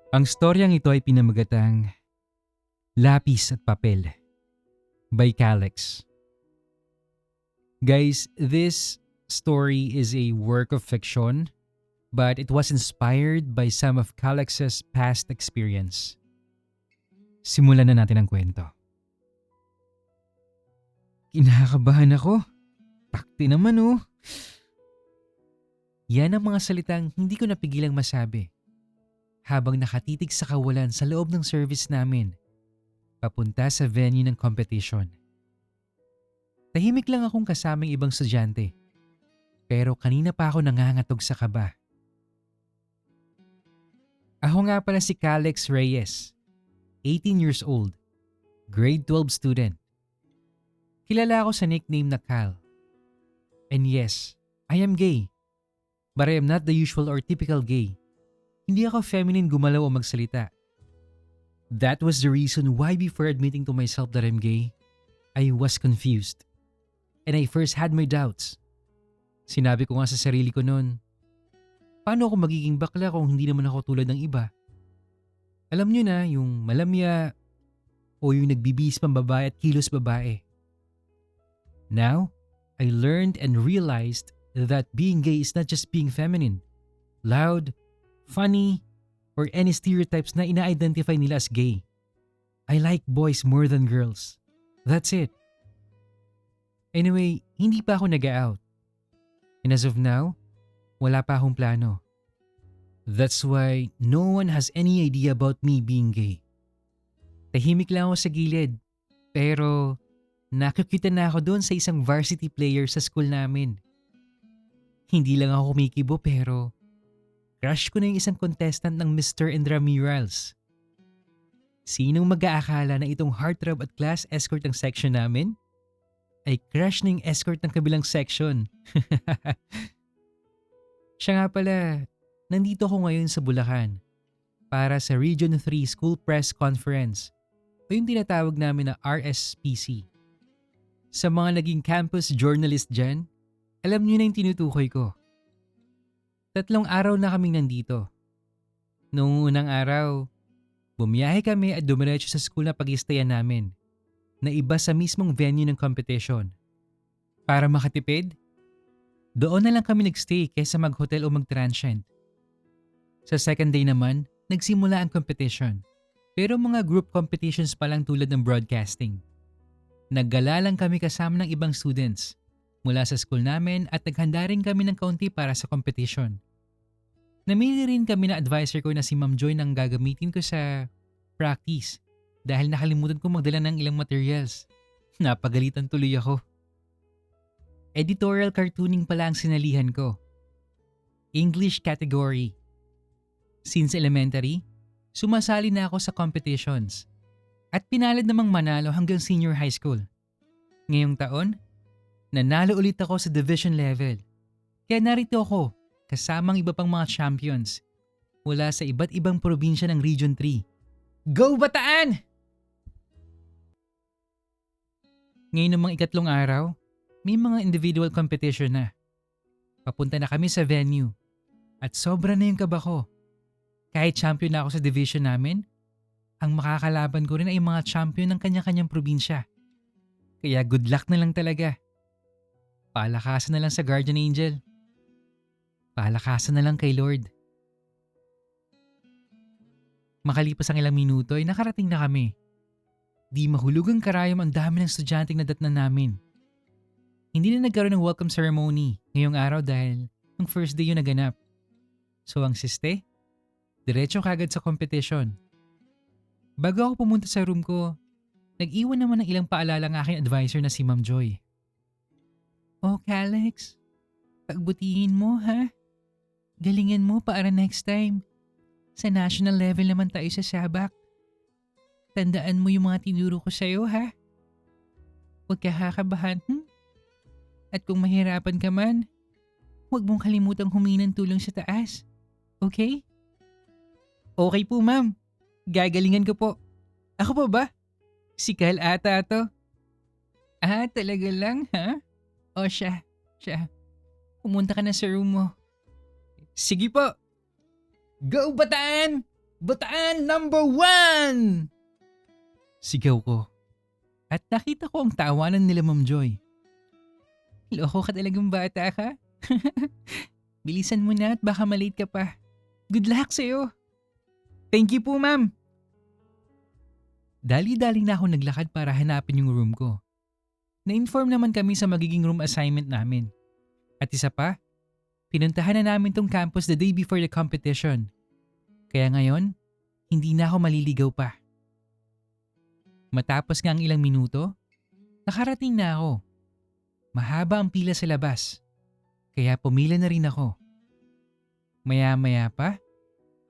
Ang storyang ito ay pinamagatang Lapis at Papel by Calix. Guys, this story is a work of fiction, but it was inspired by some of Calix's past experience. Simulan na natin ang kwento. Kinakabahan ako. Takti naman oh. Yan ang mga salitang hindi ko napigilang masabi habang nakatitig sa kawalan sa loob ng service namin papunta sa venue ng competition. Tahimik lang akong kasamang ibang estudyante pero kanina pa ako nangangatog sa kaba. Ako nga pala si Calix Reyes, 18 years old, grade 12 student. Kilala ako sa nickname na Cal. And yes, I am gay. But I am not the usual or typical gay. Hindi ako feminine gumalaw o magsalita. That was the reason why before admitting to myself that I'm gay, I was confused. And I first had my doubts. Sinabi ko nga sa sarili ko noon, paano ako magiging bakla kung hindi naman ako tulad ng iba? Alam nyo na, yung malamya o yung nagbibihis pang babae at kilos babae. Now, I learned and realized that being gay is not just being feminine, loud, funny, or any stereotypes na ina-identify nila as gay. I like boys more than girls. That's it. Anyway, hindi pa ako nag-out. And as of now, wala pa akong plano. That's why no one has any idea about me being gay. Tahimik lang ako sa gilid, pero nakikita na ako doon sa isang varsity player sa school namin. Hindi lang ako kumikibo pero crush ko na yung isang contestant ng Mr. Intramurals. Sinong mag-aakala na itong heartthrob at class escort ng section namin ay crush na yung escort ng kabilang section. Siya nga pala, nandito ako ngayon sa Bulacan para sa Region 3 School Press Conference o yung tinatawag namin na RSPC. Sa mga naging campus journalist dyan, alam niyo na yung tinutukoy ko. 3 araw na kaming nandito. Noong unang araw, bumiyahe kami at dumiretso sa school na pag-istayan namin na iba sa mismong venue ng competition. Para makatipid, doon na lang kami nagstay kaysa mag-hotel o mag-transient. Sa second day naman, nagsimula ang competition. Pero mga group competitions pa lang tulad ng broadcasting. Naggala lang kami kasama ng ibang students mula sa school namin at naghanda rin kami ng kaunti para sa competition. Namili rin kami na advisor ko na si Ma'am Joy nang gagamitin ko sa practice dahil nakalimutan ko magdala ng ilang materials. Napagalitan tuloy ako. Editorial cartooning pala ang sinalihan ko. English category. Since elementary, sumasali na ako sa competitions at pinalad namang manalo hanggang senior high school. Ngayong taon, nanalo ulit ako sa division level. Kaya narito ako kasamang iba pang mga champions mula sa iba't ibang probinsya ng Region 3. Go Bataan! Ngayon namang 3 araw, may mga individual competition na. Papunta na kami sa venue at sobra na yung kaba ko. Kahit champion na ako sa division namin, ang makakalaban ko rin ay mga champion ng kanya-kanyang probinsya. Kaya good luck na lang talaga. Palakasan na lang sa Guardian Angel. Palakasan na lang kay Lord. Makalipas ang ilang minuto ay nakarating na kami. Di mahulog ang karayom ang dami ng estudyanteng nadatnan namin. Hindi na nagkaroon ng welcome ceremony ngayong araw dahil ang first day yung naganap. So ang siste, diretso kagad sa competition. Bago ako pumunta sa room ko, nag-iwan naman ng ilang paalala ng aking advisor na si Ma'am Joy. Oh, Calix, pagbutihin mo ha. Galingan mo para next time. Sa national level naman tayo sa sabak. Tandaan mo yung mga tinuro ko sa'yo ha. Huwag ka kakabahan. At kung mahirapan ka man, huwag mong kalimutang humingi ng tulong sa taas. Okay? Okay po ma'am. Gagalingan ko po. Ako pa ba? Si Kyle ata to. Ah, talaga lang ha? O siya. Pumunta ka na sa room mo. Sige po. Go Bataan! Bataan number 1! Sigaw ko. At nakita ko ang tawanan nila Ma'am Joy. Loko ka talagang bata ka. Bilisan mo na at baka malate ka pa. Good luck sa'yo. Thank you po, ma'am. Dali-dali na ako naglakad para hanapin yung room ko. Na-inform naman kami sa magiging room assignment namin. At isa pa, pinuntahan na namin tong campus the day before the competition. Kaya ngayon, hindi na ako maliligaw pa. Matapos nga ang ilang minuto, nakarating na ako. Mahaba ang pila sa labas, kaya pumila na rin ako. Maya-maya pa,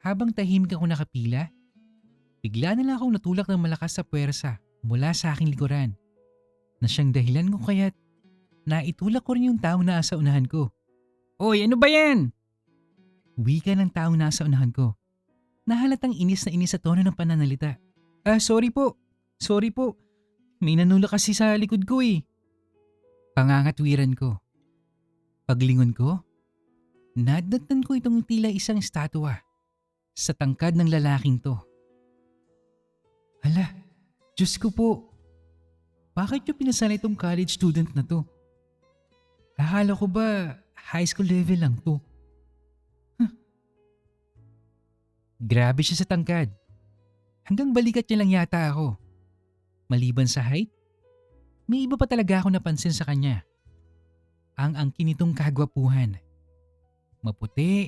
habang tahimik ako nakapila, bigla na lang akong natulak ng malakas sa puwersa mula sa aking likuran, na siyang dahilan ko kaya't naitulak ko rin yung taong nasa unahan ko. Oy, ano ba yan? Wika ng taong nasa unahan ko. Nahalatang inis na inis sa tono ng pananalita. Sorry po. May nanulak kasi sa likod ko eh. Pangangatwiran ko. Paglingon ko, nadatnan ko itong tila isang estatwa sa tangkad ng lalaking to. Hala, Diyos ko po. Bakit yung pinasala itong college student na to? Akala ko ba high school level lang to? Grabe siya sa tangkad. Hanggang balikat niya lang yata ako. Maliban sa height, may iba pa talaga ako napansin sa kanya. Ang angkin nitong kagwapuhan. Maputi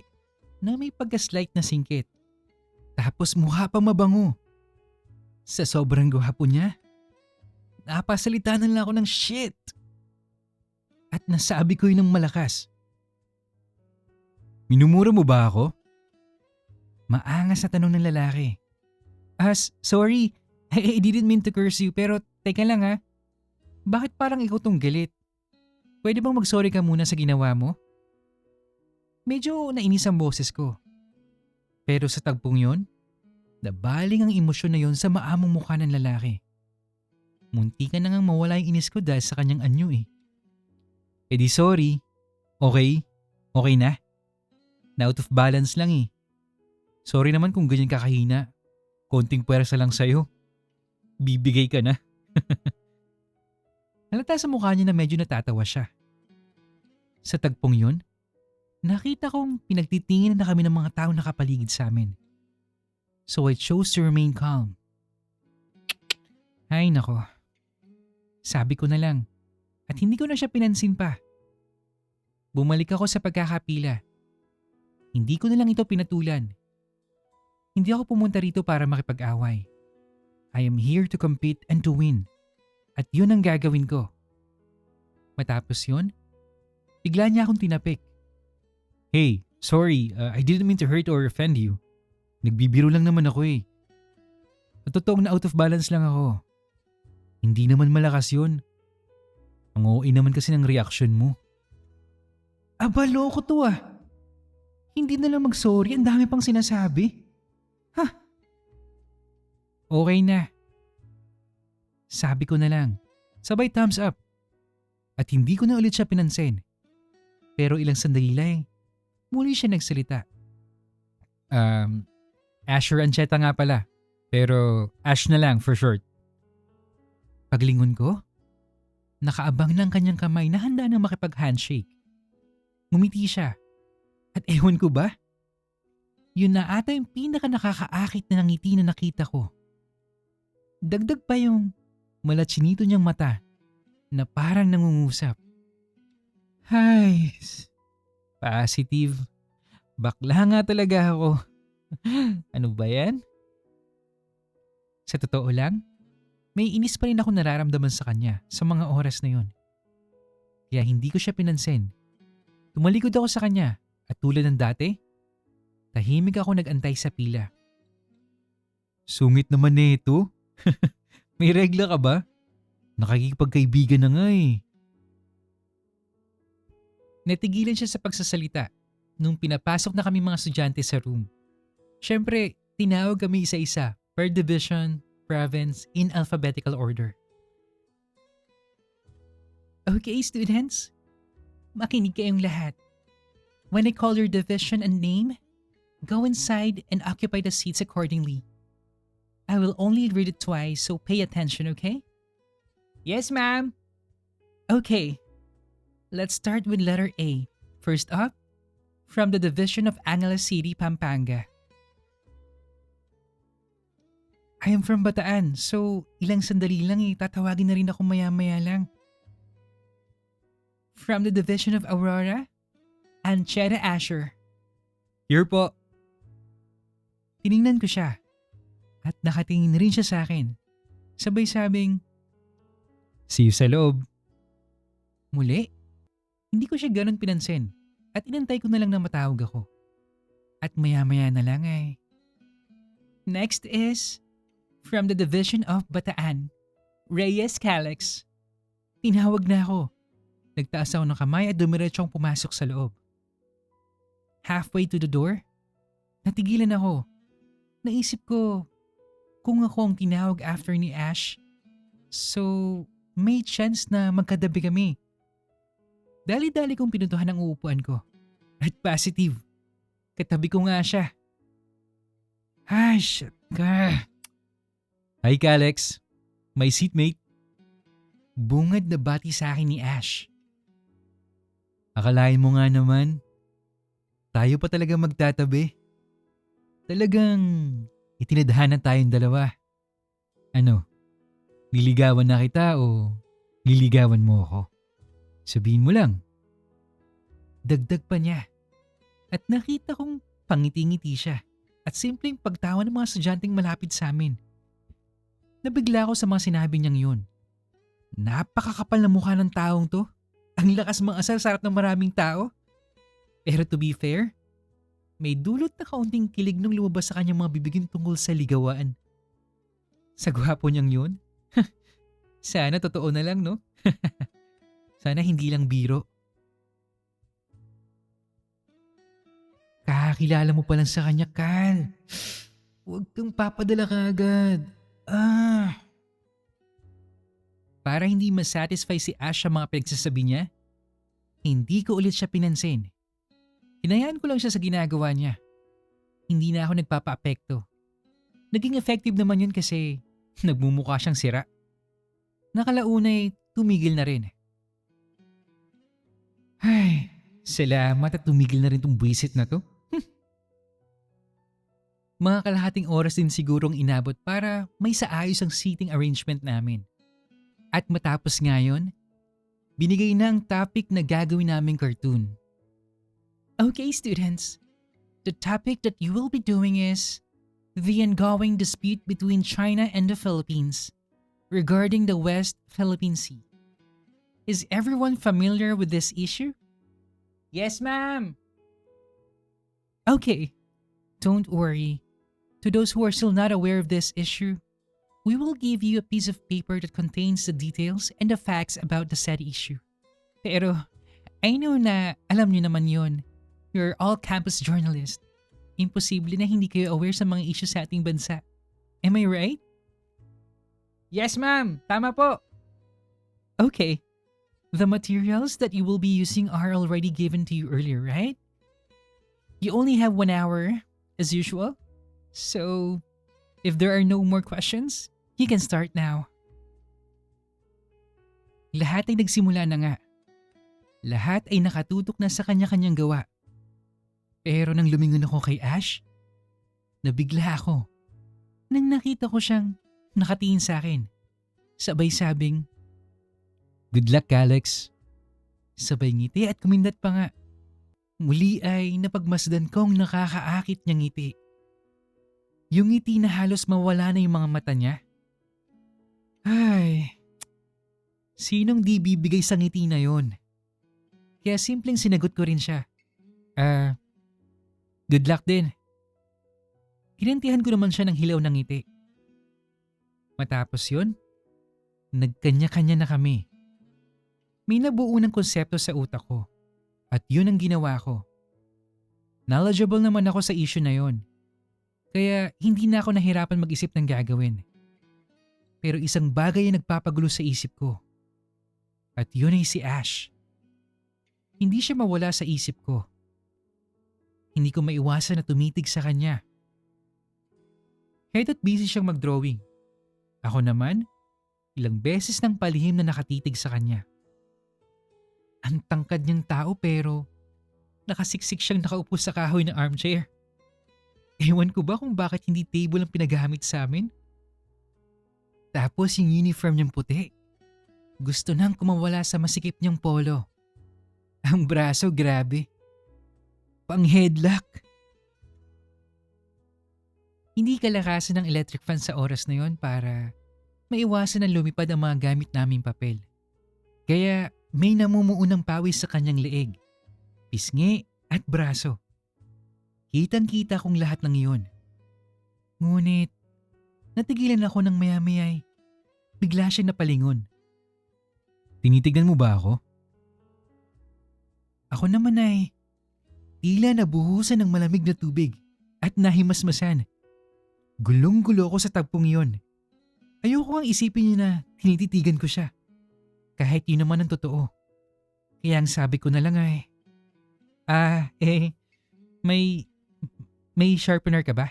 na may pagka-slight na singkit. Tapos mukha pa mabango. Sa sobrang gwapo niya, napasalita na lang ako ng shit. At nasabi ko yun ng malakas. Minumura mo ba ako? Maangas na tanong ng lalaki. Sorry, I didn't mean to curse you pero teka lang ha. Bakit parang ikaw tong galit? Pwede bang mag-sorry ka muna sa ginawa mo? Medyo nainis ang boses ko. Pero sa tagpong yon, nabaling ang emosyon na yon sa maamong mukha ng lalaki. Munti ka na ngang mawala yung inis ko dahil sa kanyang anyo eh. Eh di sorry. Okay? Okay na? Na out of balance lang eh. Sorry naman kung ganyan kakahina. Konting puwersa lang sa'yo. Bibigay ka na. Halata sa mukha niya na medyo natatawa siya. Sa tagpong yun, nakita kong pinagtitingin na kami ng mga tao nakapaligid sa amin. So I chose to remain calm. Ay nako. Sabi ko na lang at hindi ko na siya pinansin pa. Bumalik ako sa pagkakapila. Hindi ko na lang ito pinatulan. Hindi ako pumunta rito para makipag-away. I am here to compete and to win. At yun ang gagawin ko. Matapos yun, bigla niya akong tinapik. Hey, sorry, I didn't mean to hurt or offend you. Nagbibiro lang naman ako eh. At totoong na out of balance lang ako. Hindi naman malakas yun. Ang OA naman kasi ng reaction mo. Aba, loko to ah. Hindi na lang mag-sorry, ang dami pang sinasabi. Okay na. Sabi ko na lang, sabay thumbs up. At hindi ko na ulit siya pinansin. Pero ilang sandali lang, muli siya nagsalita. Asher Ancheta nga pala. Pero Ash na lang for short. Paglingon ko, nakaabang ng kanyang kamay na handa na makipag-handshake. Ngumiti siya. At ewan ko ba? Yun na ata yung pinaka nakakaakit na ngiti na nakita ko. Dagdag pa yung malatsinito niyang mata na parang nangungusap. Hay, positive. Bakla nga talaga ako. Ano ba yan? Sa totoo lang, may inis pa rin ako nararamdaman sa kanya sa mga oras na yun. Kaya hindi ko siya pinansin. Tumalikod ako sa kanya at tulad ng dati, tahimik ako nag-antay sa pila. Sungit naman nito. May regla ka ba? Nakikipagkaibigan na nga eh. Natigilan siya sa pagsasalita nung pinapasok na kami mga estudyante sa room. Siyempre, tinawag kami isa-isa per division, province, in alphabetical order. Okay, students. Makinig kayong lahat. When I call your division and name, Go inside and occupy the seats accordingly. I will only read it twice, so pay attention, okay? Yes, ma'am. Okay, let's start with letter A. First up, from the division of Angeles City, Pampanga. I am from Bataan, so ilang sandali lang tatawagin na rin ako maya-maya lang. From the division of Aurora, Ancheta Asher. Here po. Tiningnan ko siya at nakatingin rin siya sa akin. Sabay sabing, "See you sa loob." Muli, hindi ko siya ganun pinansin at inantay ko na lang na matawag ako. At maya-maya na lang ay. Next is, from the division of Bataan, Reyes Calix. Tinawag na ako. Nagtaas ako ng kamay at dumiretsyong pumasok sa loob. Halfway to the door, natigilan ako. Naisip ko, kung ako ang tinawag after ni Ash, so may chance na magkadabi kami. Dali-dali kong pinuntuhan ang uupuan ko. At positive, katabi ko nga siya. Ay, shit ka. Hi, Calix. My seatmate. Bungad na bati sa akin ni Ash. Akalain mo nga naman, tayo pa talaga magtatabi. Talagang itinadhana tayong dalawa. Ano, liligawan na kita o liligawan mo ako? Sabihin mo lang. Dagdag pa niya. At nakita kong pangiti-ngiti siya at simpleng pagtawa ng mga estudyanteng malapit sa amin. Nabigla ako sa mga sinabi niyang yun. Napakakapal na mukha ng taong to. Ang lakas mga asal sa harap ng maraming tao. Pero to be fair, may dulot na kaunting kilig nung lumabas sa kanyang mga bibigin tungkol sa ligawaan. Sa gwapo niyang yun? Sana totoo na lang, no? Sana hindi lang biro. Kakilala mo pa lang sa kanya, Kal. Huwag kang papadala kaagad. Para hindi masatisfy si Ash sa mga pinagsasabi niya, hindi ko ulit siya pinansin. Hinayaan ko lang siya sa ginagawa niya. Hindi na ako nagpapa-apekto. Naging effective naman yun kasi nagmumukha siyang sira. Nakalaunay, tumigil na rin. Ay, salamat at tumigil na rin tong buwisit na to. Mga kalahating oras din sigurong inabot para may saayos ang seating arrangement namin. At matapos ngayon, binigay na ang topic na gagawin naming cartoon. Okay, students. The topic that you will be doing is the ongoing dispute between China and the Philippines regarding the West Philippine Sea. Is everyone familiar with this issue? Yes, ma'am. Okay, don't worry. To those who are still not aware of this issue, we will give you a piece of paper that contains the details and the facts about the said issue. Pero, I know na alam niyo naman yon. You're all campus journalists. Imposible na hindi kayo aware sa mga issues sa ating bansa. Am I right? Yes, ma'am. Tama po. Okay. The materials that you will be using are already given to you earlier, right? You only have 1 hour, as usual. So, if there are no more questions, you can start now. Lahat ay nagsimula na nga. Lahat ay nakatutok na sa kanya-kanyang gawa. Pero nang lumingon ako kay Ash, nabigla ako nang nakita ko siyang nakatingin sa akin. Sabay sabing, "Good luck, Alex." Sabay ngiti at kumindat pa nga. Muli ay napagmasdan kong nakakaakit niyang ngiti. Yung ngiti na halos mawala na yung mga mata niya. Ay, sinong di bibigay sa ngiti na yon? Kaya simpleng sinagot ko rin siya. Good luck din. Kinantihan ko naman siya ng hilaw ng ngiti. Matapos yun, nagkanya-kanya na kami. May nabuo ng konsepto sa utak ko at yun ang ginawa ko. Knowledgeable naman ako sa issue na yon. Kaya hindi na ako nahirapan mag-isip ng gagawin. Pero isang bagay ang nagpapagulo sa isip ko. At yun ay si Ash. Hindi siya mawala sa isip ko. hindi ko maiwasan na tumitig sa kanya. Kahit at busy siyang mag-drawing. Ako naman, ilang beses nang palihim na nakatitig sa kanya. Ang tangkad niyang tao pero nakasiksik siyang nakaupo sa kahoy ng armchair. Ewan ko ba kung bakit hindi table ang pinagamit sa amin? Tapos yung uniform niyang puti. Gusto nang kumawala sa masikip niyang polo. Ang braso grabe. Pang headlock. Hindi kalakasan ng electric fan sa oras na yon para maiwasan na lumipad ang mga gamit naming papel. Kaya may namumuunang pawis sa kanyang leeg, pisngi at braso. Kitang-kita kong lahat ng iyon. Ngunit natigilan ako ng maya-maya'y bigla siyang napalingon. Tinitignan mo ba ako? Ako naman ay tila nabuhusan ng malamig na tubig at nahimasmasan. Gulong-gulo ako sa tagpong iyon. Ayoko ang isipin niyo na tinititigan ko siya. Kahit yun naman ang totoo. Kaya ang sabi ko na lang ay, may sharpener ka ba?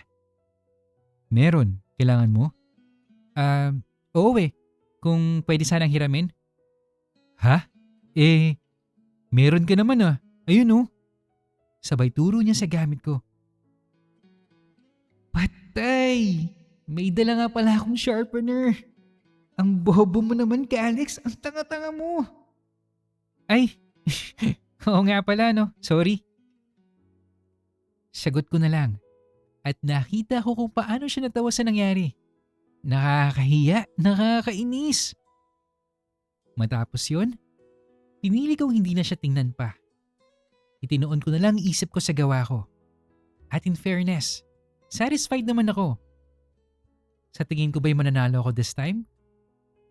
Meron. Kailangan mo? Oo eh. Kung pwede sanang hiramin. Ha? Meron ka naman ah. Ayun oh. Sabay turo niya sa gamit ko. Patay! May dala nga pala akong sharpener. Ang bobo mo naman, Alex. Ang tanga-tanga mo. Ay, oo nga pala no. Sorry. Sagot ko na lang. At nakita ko kung paano siya natawa sa nangyari. Nakakahiya, nakakainis. Matapos yun, pinili kong hindi na siya tingnan pa. Itinoon ko na lang isip ko sa gawa ko. At in fairness, satisfied naman ako. Sa tingin ko ba'y mananalo ako this time?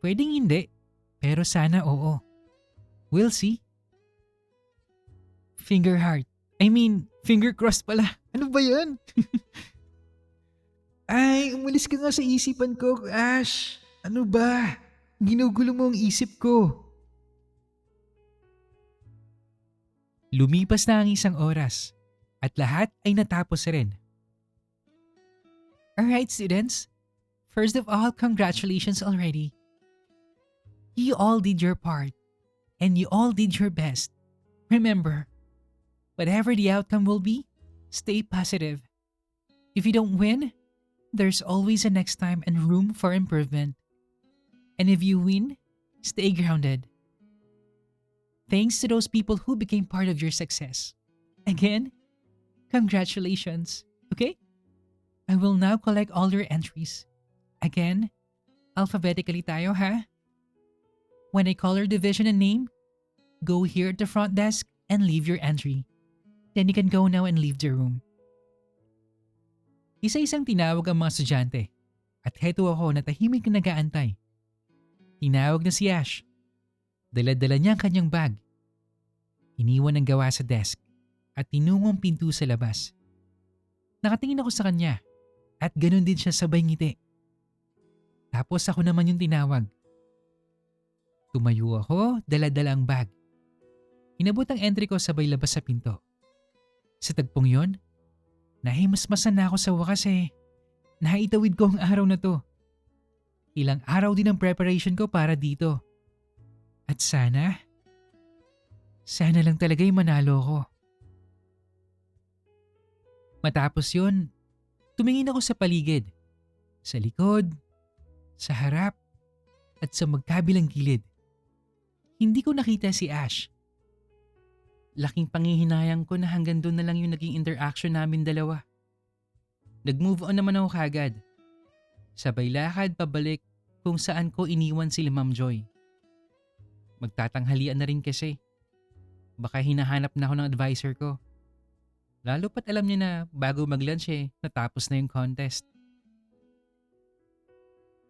Pwedeng hindi, pero sana oo. We'll see. Finger crossed pala. Ano ba yan? Ay, umalis ka nga sa isipan ko, Ash. Ano ba? Ginugulo mo ang isip ko. Lumipas na ang isang oras at lahat ay natapos rin. Alright students, first of all, congratulations already. You all did your part and you all did your best. Remember, whatever the outcome will be, stay positive. If you don't win, there's always a next time and room for improvement. And if you win, stay grounded. Thanks to those people who became part of your success. Again, congratulations, okay? I will now collect all your entries. Again, alphabetically tayo ha? When I call your division and name, go here at the front desk and leave your entry. Then you can go now and leave the room. Isa-isang tinawag ang mga estudyante at heto ako na tahimik na nag-aantay. Tinawag na si Ash. Dala-dala niya ang kanyang bag. Iniwan ang gawa sa desk at tinungong pinto sa labas. Nakatingin ako sa kanya at ganun din siya sabay ngiti. Tapos ako naman yung tinawag. Tumayo ako, dala-dala ang bag. Inabot ang entry ko sabay labas sa pinto. Sa tagpong yon, nahimasmasan na ako sa wakas naitawid ko ang araw na to. Ilang araw din ang preparation ko para dito. At sana lang talaga yung manalo ko. Matapos yun, tumingin ako sa paligid. Sa likod, sa harap, at sa magkabilang gilid. Hindi ko nakita si Ash. Laking panghihinayang ko na hanggang doon na lang yung naging interaction namin dalawa. Nag-move on naman ako kagad. Sabay lakad pabalik kung saan ko iniwan si Ma'am Joy. Magtatanghalian na rin kasi. Baka hinahanap na ako ng advisor ko. Lalo pat alam niya na bago mag-lunch natapos na yung contest.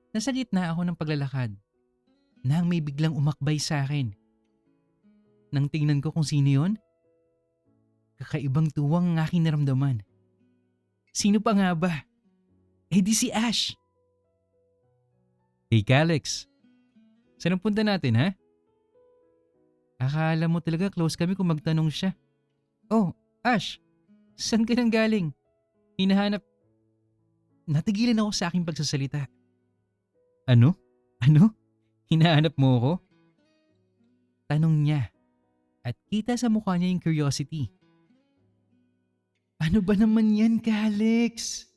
Nasa gitna ako ng paglalakad nang may biglang umakbay sa akin. Nang tingnan ko kung sino yon, kakaibang tuwang ang aking naramdaman. Sino pa nga ba? Di si Ash. Hey Alex, saan ang punta natin ha? Akala mo talaga close kami kung magtanong siya. Oh, Ash, Saan ka nang galing? Hinahanap. Natigilan ako sa aking pagsasalita. Ano? Ano? Hinahanap mo ako? Tanong niya at kita sa mukha niya yung curiosity. Ano ba naman yan, Calix?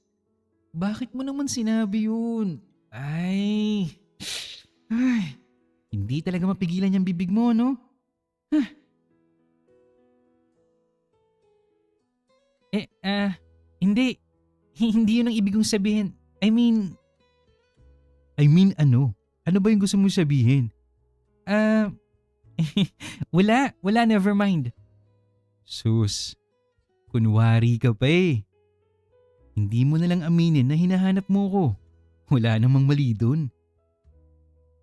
Bakit mo naman sinabi yun? Ay, hindi talaga mapigilan yung bibig mo, no? Eh, hindi. Hindi yun ang ibig kong sabihin. I mean ano? Ano ba yung gusto mo sabihin? Ah, wala, never mind. Sus, kunwari ka pa eh. Hindi mo na lang aminin na hinahanap mo ko. Wala namang mali dun.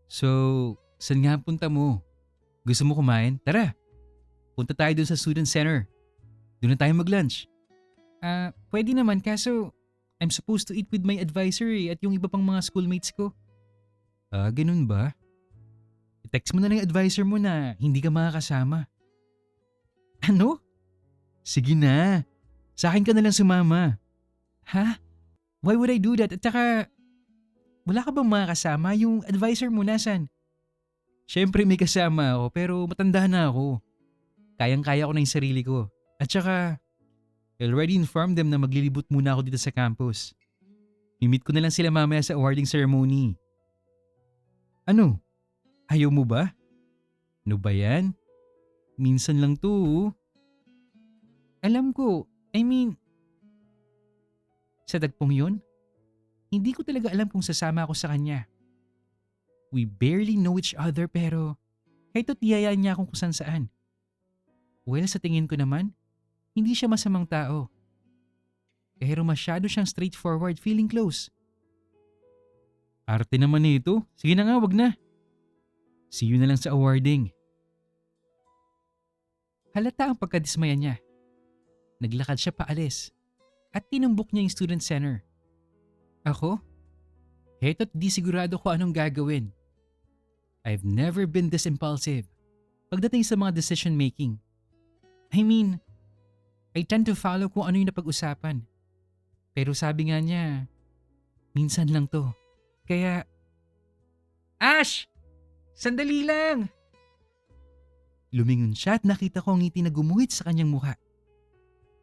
So, saan nga punta mo? Gusto mo kumain? Tara, punta tayo dun sa student center. Doon na tayo mag-lunch. Pwede naman kaso I'm supposed to eat with my advisor at yung iba pang mga schoolmates ko. Ganun ba? I-text mo na lang yung advisor mo na hindi ka makakasama. Ano? Sige na. Sa akin ka na lang sumama. Ha? Why would I do that? At saka, wala ka bang makakasama? Yung advisor mo nasan? Siyempre may kasama ako pero matanda na ako. Kayang-kaya ko na yung sarili ko. At saka, I already informed them na maglilibot muna ako dito sa campus. Mimit ko na lang sila mamaya sa awarding ceremony. Ano? Ayaw mo ba? Ano ba yan? Minsan lang to. Alam ko, sa tagpong yun, hindi ko talaga alam kung sasama ako sa kanya. We barely know each other pero kahit tiyayaan niya akong kusan saan. Well, sa tingin ko naman, hindi siya masamang tao. Pero masyado siyang straightforward, feeling close. Arte naman nito. Sige na nga, wag na. See you na lang sa awarding. Halata ang pagkadismaya niya. Naglakad siya paalis at tinumbok niya yung student center. Ako? Heto't di sigurado ko anong gagawin. I've never been this impulsive pagdating sa mga decision making. I tend to follow kung ano yung napag-usapan. Pero sabi nga niya, minsan lang to. Kaya, Ash! Sandali lang! Lumingon siya at nakita ko ang ngiti na gumuhit sa kanyang mukha.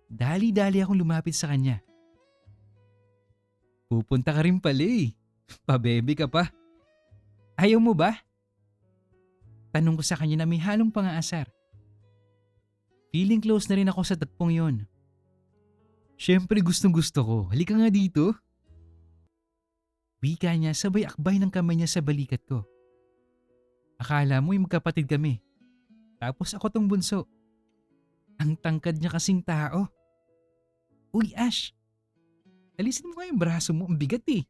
Dali-dali akong lumapit sa kanya. Pupunta ka rin pala eh. Pabebe ka pa. Ayaw mo ba? Tanong ko sa kanya na may halong pang-aasar. Feeling close na rin ako sa tagpong yon. Siyempre gustong gusto ko. Halika nga dito. Wika niya sabay akbay ng kamay niya sa balikat ko. Akala mo yung magkapatid kami. Tapos ako tong bunso. Ang tangkad niya kasing tao. Uy Ash, alisin mo nga yung braso mo, ang bigat eh.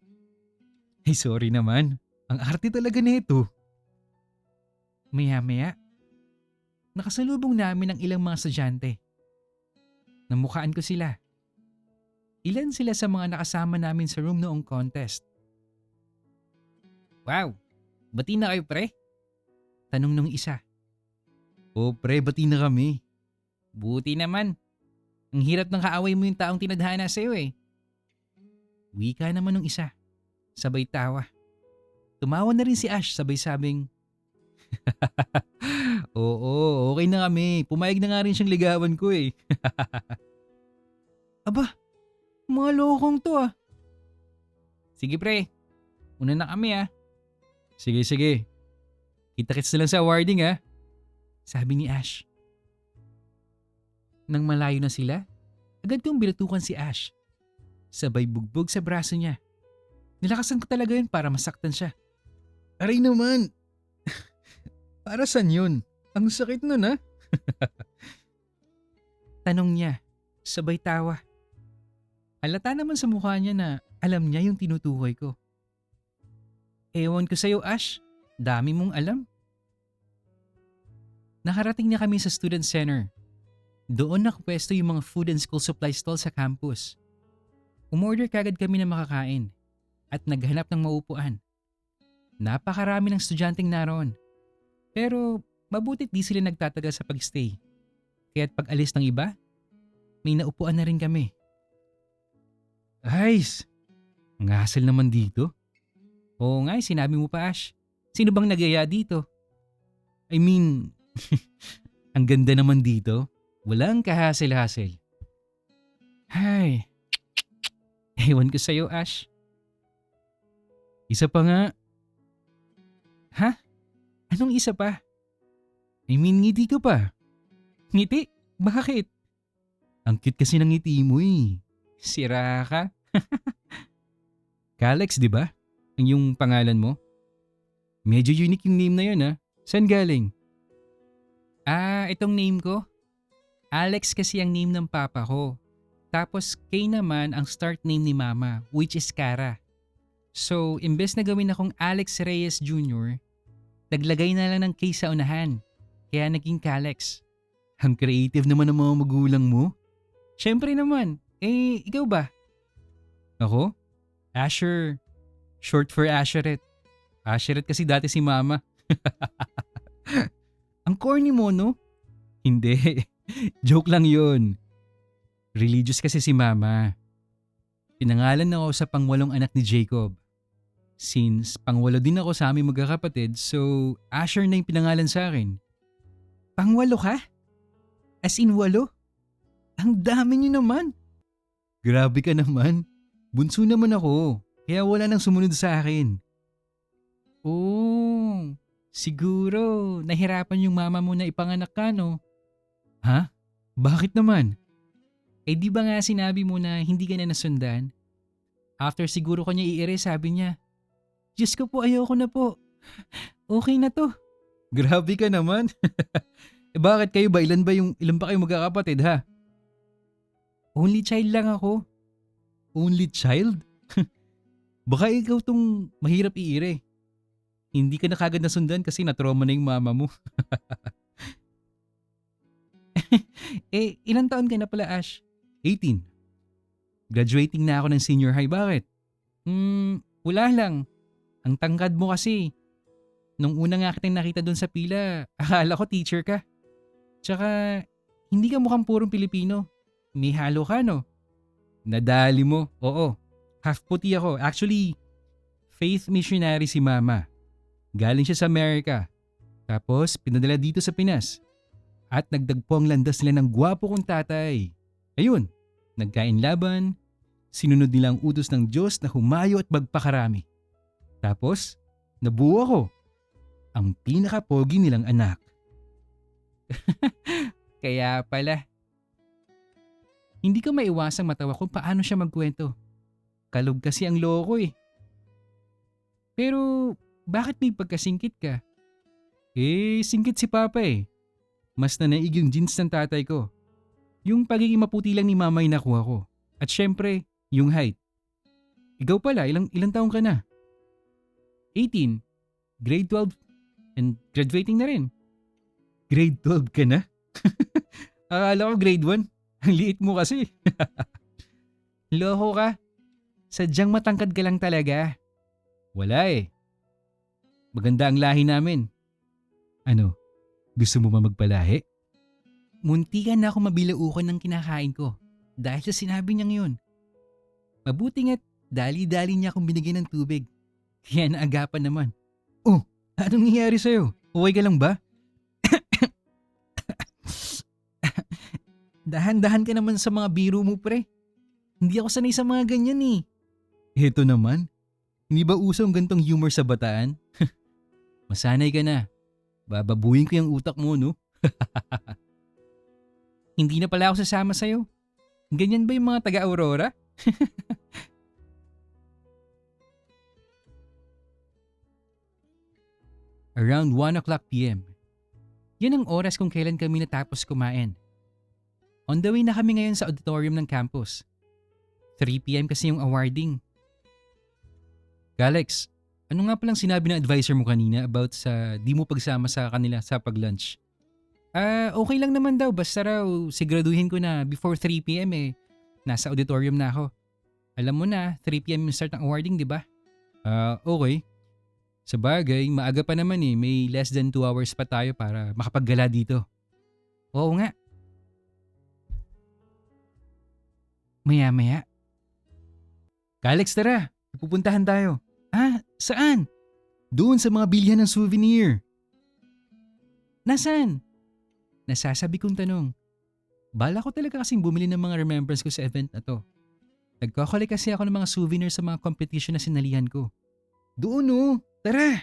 Ay sorry naman, ang arte talaga nito. Maya-maya, nakasalubong namin ang ilang mga estudyante. Namukhaan ko sila. Ilan sila sa mga nakasama namin sa room noong contest. Wow, bati na kayo pre? Tanong nung isa. O pre, bati na kami. Buti naman. Ang hirap ng kaaway mo yung taong tinadhana sa'yo eh. Wika naman nung isa. Sabay tawa. Tumawa na rin si Ash sabay sabing, Oo, okay na kami. Pumayag na nga rin siyang ligawan ko eh. Aba, mga lokong to ah. Sige pre, una na kami ah. Sige. Kita-kits na lang sa awarding ah. Sabi ni Ash. Nang malayo na sila, agad kong binatukan si Ash. Sabay bugbog sa braso niya. Nilakasan ko talaga yun para masaktan siya. Aray naman! Para saan yun? Ang sakit nun ha? Tanong niya, sabay tawa. Halata naman sa mukha niya na alam niya yung tinutukoy ko. Ewan ko sa'yo Ash, dami mong alam. Nakarating na kami sa student center. Doon nakapwesto yung mga food and school supply stall sa campus. Umorder kagad kami na makakain at naghanap ng maupuan. Napakarami ng estudyanteng naroon. Pero mabutit di sila nagtatagal sa pagstay. Kaya't pag alis ng iba, may naupuan na rin kami. Ayos! Ang hassle naman dito. Oo nga, sinabi mo pa Ash. Sino bang nagaya dito? I mean, ang ganda naman dito. Walang kahasel-hasel. Hay, ewan ko sa'yo Ash. Isa pa nga. Ha? Anong isa pa? I mean, ngiti ka pa. Ngiti? Bakit? Ang cute kasi ng ngiti mo eh. Sira ka? Kalex, di ba? Ang yung pangalan mo? Medyo unique yung name na yun ah. Saan galing? Itong name ko? Alex kasi ang name ng papa ko. Tapos Kay naman ang start name ni mama, which is Kara. So, imbes na gawin akong Alex Reyes Jr., naglagay na lang ng K sa unahan. Kaya naging Kalex. Ang creative naman ng mga magulang mo. Siyempre naman. Ikaw ba? Ako? Asher. Short for Asheret. Asheret kasi dati si mama. Ang corny mo, no? Hindi. Joke lang yun. Religious kasi si mama. Pinangalan ako sa pangwalong anak ni Jacob. Since pangwalo din ako sa aming magkakapatid, so Asher na yung pinangalan sa akin. Pangwalo ka? As in walo? Ang dami niyo naman. Grabe ka naman. Bunso naman ako, kaya wala nang sumunod sa akin. Oh, siguro nahirapan yung mama mo na ipanganak ka, no? Ha? Bakit naman? Di ba nga sinabi mo na hindi ka na nasundan? After siguro kanya iire, sabi niya, Diyos ko po, ayoko na po. Okay na to. Grabe ka naman. Bakit kayo ba? Ilan pa kayo magkakapatid ha? Only child lang ako. Only child? Baka ikaw tong mahirap iire. Hindi ka na kagad nasundan kasi na-trauma na yung mama mo. Ilang taon ka na pala Ash? 18. Graduating na ako ng senior high. Bakit? Wala lang. Ang tangkad mo kasi. Nung una nga kitang nakita doon sa pila, akala ko teacher ka. Tsaka, hindi ka mukhang purong Pilipino. May halo ka, no? Nadali mo. Oo. Half puti ako. Actually, faith missionary si mama. Galing siya sa Amerika. Tapos, pinadala dito sa Pinas. At nagdagpo ang landas nila ng gwapo kong tatay. Ayun, nagkain laban. Sinunod nila ang utos ng Diyos na humayo at magpakarami. Tapos, nabuo ako. Ang pinaka-pogi nilang anak. Kaya pala. Hindi ko maiwasang matawa kung paano siya magkwento. Kalog kasi ang loko eh. Pero, bakit may pagkasingkit ka? Singkit si Papa eh. Mas nanaig yung jeans ng tatay ko. Yung pagiging maputi lang ni Mama ay nakuha ko. At syempre, yung height. Ikaw pala, ilang taong ka na? 18. Grade 12. And graduating na rin. Grade 12 ka na? Akala ko grade 1. Ang liit mo kasi. Loko ka. Sadyang matangkad ka lang talaga. Wala eh. Maganda ang lahi namin. Ano? Gusto mo ba magpalahi? Muntikan na ako mabilaukan ng kinakain ko dahil sa sinabi niyang yun. Mabuti nga't dali-dali niya akong binigyan ng tubig. Kaya naagapan naman. Oh, anong nangyari sa'yo? Okay ka lang ba? Dahan-dahan ka naman sa mga biro mo pre. Hindi ako sanay sa mga ganyan eh. Heto naman. Hindi ba usong gantong humor sa bataan? Masanay ka na. Bababuhin ko yung utak mo, no? Hindi na pala ako sasama sa'yo. Ganyan ba yung mga taga-Aurora? Around 1 o'clock p.m. Yan ang oras kung kailan kami natapos kumain. On the way na kami ngayon sa auditorium ng campus. 3 p.m. kasi yung awarding. Galex, ano nga palang sinabi ng advisor mo kanina about sa di mo pagsama sa kanila sa pag-lunch? Okay lang naman daw basta raw siguraduhin ko na before 3 p.m. Nasa auditorium na ako. Alam mo na, 3 p.m. yung start ng awarding, di ba? Okay. Sa bagay, maaga pa naman may less than 2 hours pa tayo para makapaggala dito. Oo nga. Maya-maya. Kalex, tara. Pupuntahan tayo. Ah, saan? Doon sa mga bilihan ng souvenir. Nasaan? Nasasabi kong tanong. Bala ko talaga kasing bumili ng mga remembrance ko sa event na to. Nagko-collect kasi ako ng mga souvenir sa mga competition na sinalihan ko. Doon oh, tara!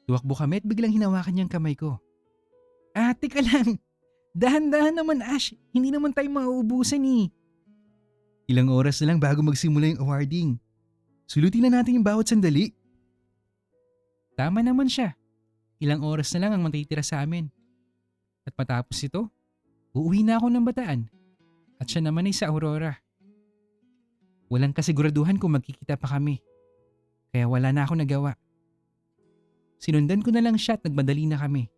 Tuwakbo kami at biglang hinawakan niyang kamay ko. Ah, teka lang. Dahan-dahan naman Ash, hindi naman tayo mauubusan eh. Ilang oras na lang bago magsimula yung awarding. Sulutin na natin yung bawat sandali. Tama naman siya. Ilang oras na lang ang matitira sa amin. At matapos ito, uuwi na ako ng Bataan. At siya naman ay sa Aurora. Walang kasiguraduhan kung magkikita pa kami. Kaya wala na ako nagawa. Sinundan ko na lang siya at nagmadali na kami.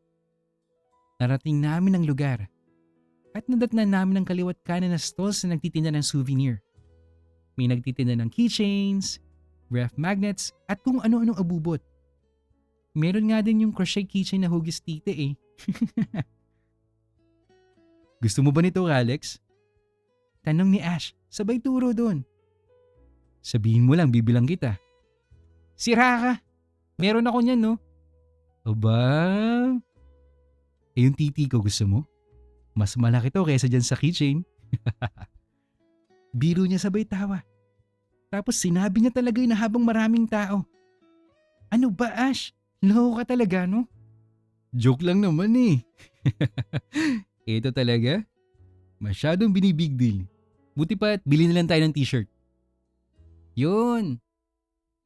Narating namin ang lugar. At nadatnan namin ang kaliwat kanan na stalls na nagtitinda ng souvenir. May nagtitinda ng keychains, ref magnets at kung ano-anong abubot. Meron nga din yung crochet keychain na hugis tite eh. Gusto mo ba nito, Alex? Tanong ni Ash, sabay turo doon. Sabihin mo lang, bibilang kita. Sira ka. Meron ako niyan, no? Aba? Eh yung titi ko gusto mo? Mas malaki to kaysa dyan sa keychain. Biro niya sabay tawa. Tapos sinabi niya talaga yun na habang maraming tao. Ano ba, Ash? Loko ka talaga, no? Joke lang naman eh. Ito talaga? Masyadong binibig deal. Buti pa at bili na lang tayo ng t-shirt. Yun.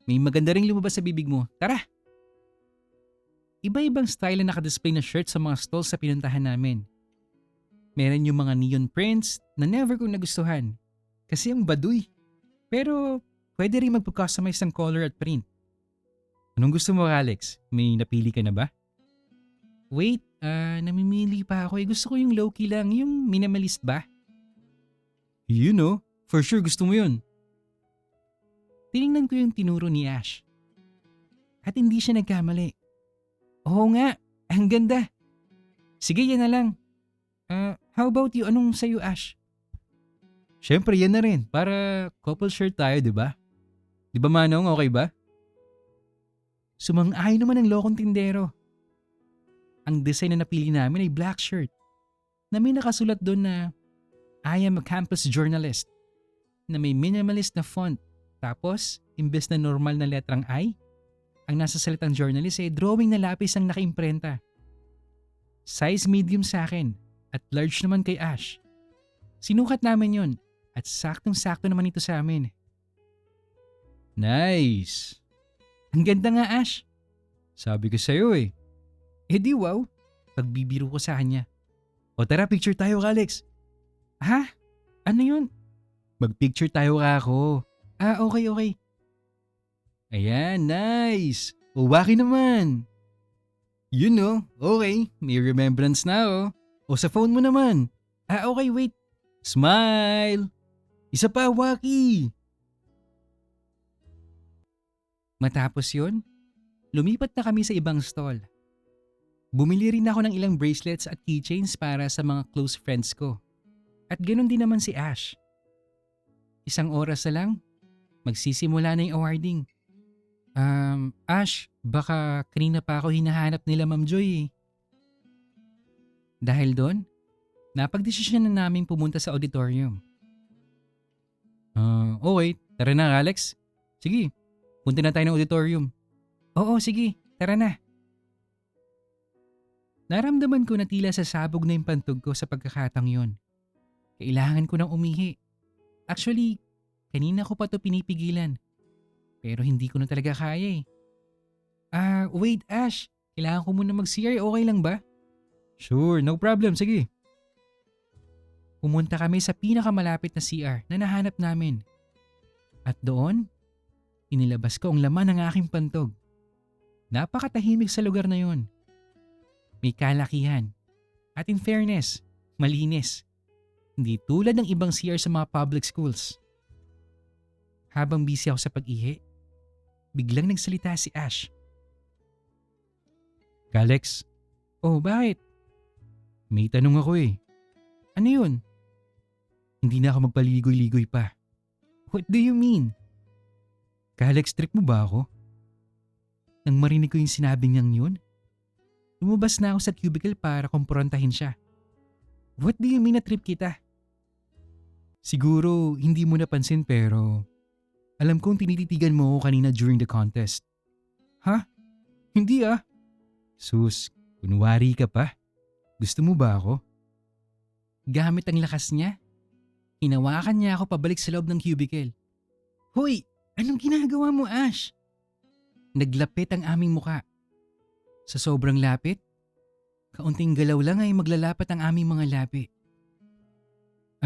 May maganda ring lumabas sa bibig mo. Tara! Iba-ibang style na nakadisplay na shirt sa mga stalls sa pinuntahan namin. Meron yung mga neon prints na never kong nagustuhan. Kasi ang baduy. Pero pwede rin magpa-customize ng color at print. Anong gusto mo, Alex? May napili ka na ba? Wait, namimili pa ako. Gusto ko yung low-key lang, yung minimalist ba? You know, for sure gusto mo yun. Tinignan ko yung tinuro ni Ash. At hindi siya nagkamali. Oo nga, ang ganda. Sige, yan na lang. How about you? Anong sa'yo, Ash? Siyempre, yan na rin. Para couple shirt tayo, di ba? Di ba, Manong? Okay ba? Sumang-ayon naman ang lokong tindero. Ang design na napili namin ay black shirt na may nakasulat doon na I am a campus journalist na may minimalist na font. Tapos, imbes na normal na letrang I, ang nasa salitang journalist ay drawing na lapis ang nakaimprenta. Size medium sa akin at large naman kay Ash. Sinukat namin yon at saktong-sakto naman ito sa amin. Nice! Ang ganda nga, Ash. Sabi ko sa'yo eh. Eh di wow, pagbibiro ko sa kanya. O tara, picture tayo, Alex. Ha? Ano yun? Mag-picture tayo ka ako. Ah, okay. Ayan, nice. O waki naman. Yun no, okay. May remembrance na oh. O sa phone mo naman. Ah, okay, wait. Smile. Isa pa, waki. Matapos yun, lumipat na kami sa ibang stall. Bumili rin ako ng ilang bracelets at keychains para sa mga close friends ko. At ganoon din naman si Ash. Isang oras na lang, magsisimula na yung awarding. Ash, baka kanina pa ako hinahanap nila Ma'am Joy eh. Dahil doon, napagdesisyon na namin pumunta sa auditorium. Okay, tara na Alex. Sige, punta na tayo ng auditorium. Oo, sige, tara na. Naramdaman ko na tila sasabog na yung pantog ko sa pagkakatang yon. Kailangan ko nang umihi. Actually, kanina ko pa to pinipigilan. Pero hindi ko na talaga kaya eh. Wait Ash. Kailangan ko muna mag-CR. Okay lang ba? Sure, no problem. Sige. Pumunta kami sa pinakamalapit na CR na nahanap namin. At doon, inilabas ko ang laman ng aking pantog. Napakatahimik sa lugar na yon. May kalakihan. At in fairness, malinis. Hindi tulad ng ibang CR sa mga public schools. Habang busy ako sa pag-ihi, biglang nagsalita si Ash. Alex, oh bakit? May tanong ako eh. Ano yun? Hindi na ako magpaligoy-ligoy pa. What do you mean? Kalex, trip mo ba ako? Nang marinig ko yung sinabi niyang yun, lumabas na ako sa cubicle para kumprontahin siya. What do you mean na trip kita? Siguro hindi mo napansin pero alam kong tinititigan mo ako kanina during the contest. Ha? Hindi ah. Sus, kunwari ka pa. Gusto mo ba ako? Gamit ang lakas niya, hinawakan niya ako pabalik sa loob ng cubicle. Hoy! Anong ginagawa mo, Ash? Naglapit ang aming muka. Sa sobrang lapit, kaunting galaw lang ay maglalapat ang aming mga lapi.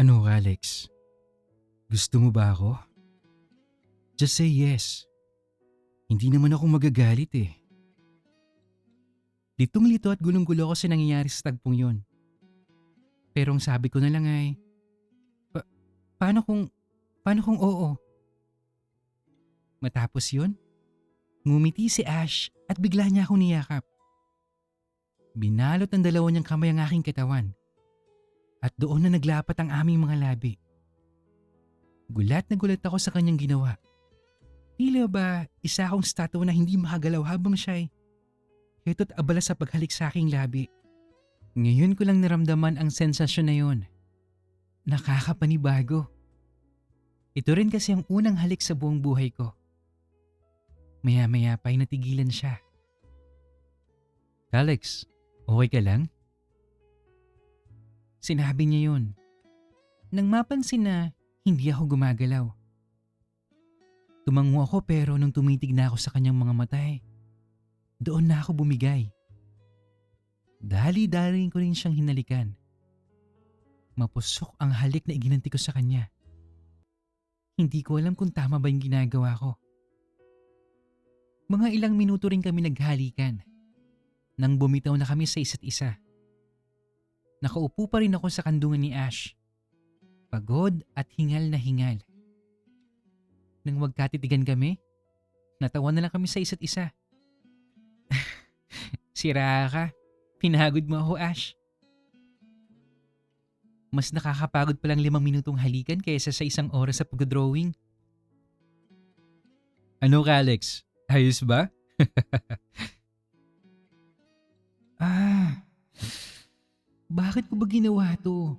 Ano, Alex? Gusto mo ba ako? Just say yes. Hindi naman ako magagalit eh. Litong-lito at gulong-gulo ako sa nangyayari sa tagpong yon. Pero ang sabi ko na lang ay, paano kung oo? Matapos yun, ngumiti si Ash at bigla niya akong niyakap. Binalot ng dalawa niyang kamay ang aking katawan at doon na naglapat ang aming mga labi. Gulat na gulat ako sa kanyang ginawa. Tila ba isa akong statwa na hindi makagalaw habang siya'y heto't abala sa paghalik sa aking labi. Ngayon ko lang naramdaman ang sensasyon na yun. Nakakapanibago. Ito rin kasi ang unang halik sa buong buhay ko. Maya-maya pa'y natigilan siya. Alex, okay ka lang? Sinabi niya yun. Nang mapansin na hindi ako gumagalaw. Tumango ako pero nung tumitig na ako sa kanyang mga mata doon na ako bumigay. Dali-dali ko rin siyang hinalikan. Mapusok ang halik na iginanti ko sa kanya. Hindi ko alam kung tama ba yung ginagawa ko. Mga ilang minuto rin kami naghalikan nang bumitaw na kami sa isa't isa. Nakaupo pa rin ako sa kandungan ni Ash. Pagod at hingal na hingal. Nang magkatitigan kami, natawa na lang kami sa isa't isa. Sira ka, pinagod mo ako, Ash. Mas nakakapagod palang 5 minutong halikan kaysa sa 1 oras sa pag-drawing. Ano ka, Alex? Ayos ba? Bakit ko ba ginawa to?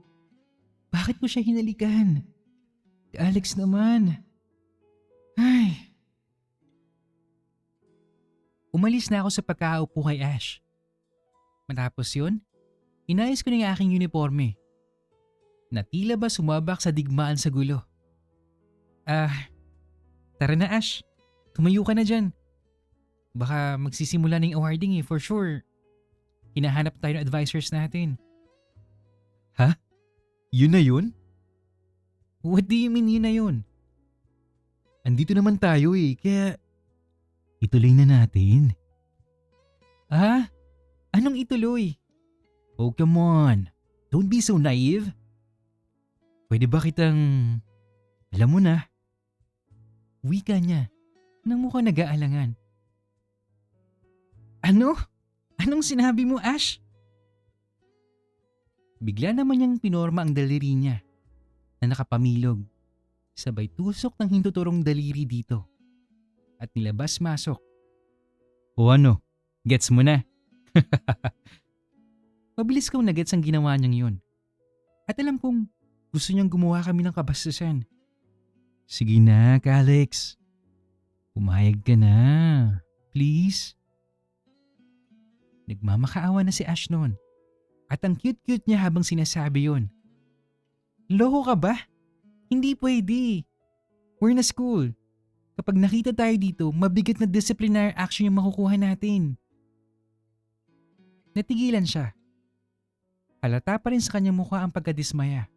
Bakit ko siya hinalikan? Alex naman. Ay. Umalis na ako sa pagkaupo kay Ash. Matapos yun, inayos ko na yung aking uniforme. Na tila ba sumabak sa digmaan sa gulo. Tara na Ash. Tumayo ka na dyan. Baka magsisimula na yung awarding for sure. Hinahanap tayo ng advisors natin. Ha? Yun na yun? What do you mean yun na yun? Andito naman tayo kaya ituloy na natin. Anong ituloy? Oh come on, don't be so naive. Pwede ba kitang, alam mo na? Wika niya, nang mukhang nag-aalangan. Ano? Anong sinabi mo, Ash? Bigla naman niyang pinorma ang daliri niya na nakapamilog. Sabay tusok ng hintuturong daliri dito. At nilabas-masok. O ano? Gets mo na? Mabilis kong nagets ang ginawa niyang yun. At alam kong gusto niyang gumawa kami ng kabastusan. Sige na, Alex. Pumayag ka na. Please. Nagmamakaawa na si Ash noon. At ang cute-cute niya habang sinasabi yon. Loko ka ba? Hindi pwede. We're na school. Kapag nakita tayo dito, mabigat na disciplinary action yung makukuha natin. Natigilan siya. Halata pa rin sa kanyang mukha ang pagkadismaya.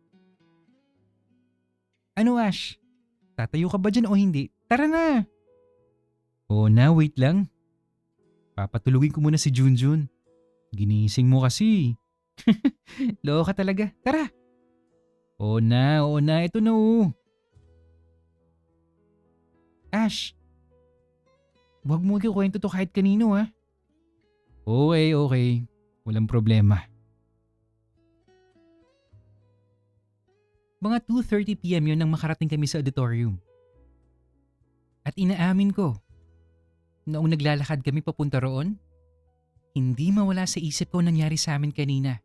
Ano Ash? Tatayo ka ba dyan o hindi? Tara na! Oo na, wait lang. Papatulugin ko muna si Junjun. Ginising mo kasi. Loko ka talaga. Tara! Oo na, ito na Ash, huwag mo ikikwento to kahit kanino ha. Okay. Walang problema. Mga 2:30 p.m. yun nang makarating kami sa auditorium. At inaamin ko, noong naglalakad kami papunta roon, hindi mawala sa isip ko ang nangyari sa amin kanina.